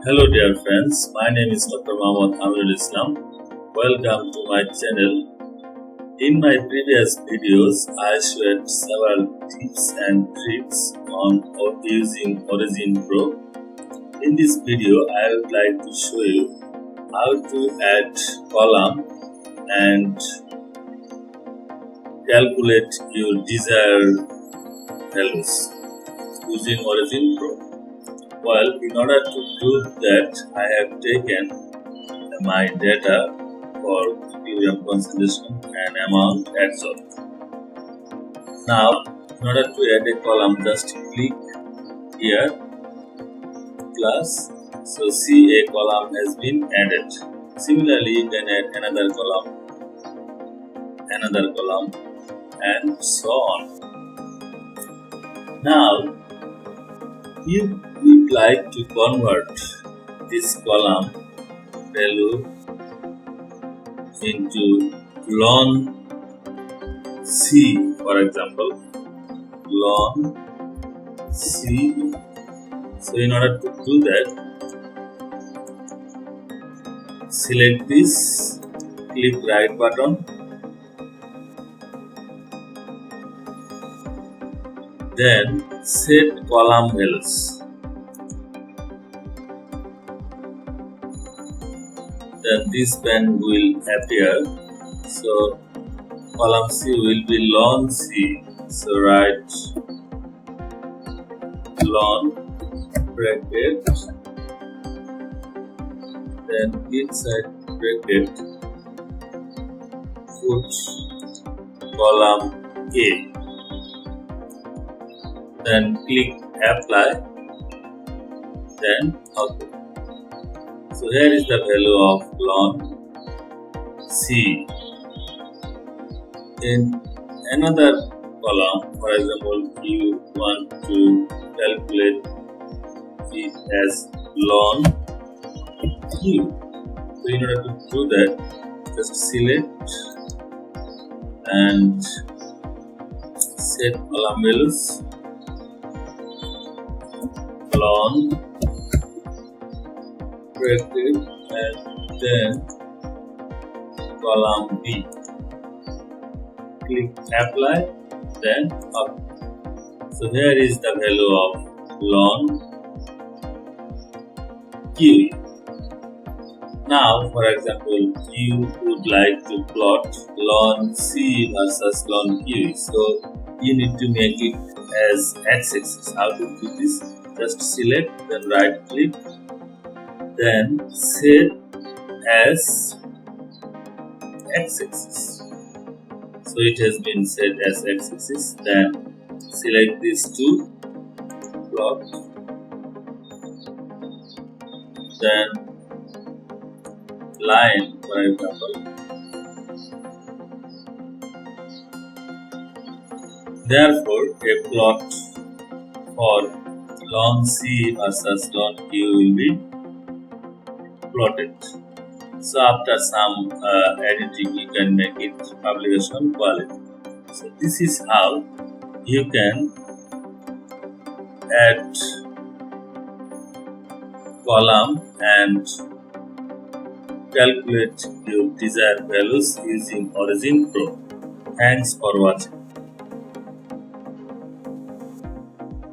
Hello dear friends, my name is Dr. M.Phil. Welcome to my channel. In my previous videos, I shared several tips and tricks on using OriginPro. In this video, I would like to show you how to add column and calculate your desired values using OriginPro. Well, in order to do that, I have taken my data for equilibrium concentration and amount adsorbed. Now, in order to add a column, just click here plus. So see, a column has been added. Similarly, you can add another column, and so on. Now, if we would like to convert this column value into ln C, for example, ln C. So in order to do that, select this, click right button, then set column values. Then this band will appear. So column C will be ln C. So write ln bracket, then inside bracket put column A. Then click apply, then OK. So here is the value of ln C. In another column, for example, you want to calculate it as ln Q. So in order to do that, just select and set column values ln bracket and then column B. Click apply, then up. So here is the value of ln Q. Now, for example, you would like to plot ln C versus ln Q. So you need to make it as x-axis. How to do this? Just select, then right click, then set as x-axis. So it has been set as x-axis. Then select these two, plot, then line, for example. Therefore, a plot for ln C versus ln Q will be plotted. So after some editing, you can make it publication quality. So this is how you can add column and calculate your desired values using OriginPro. Thanks for watching.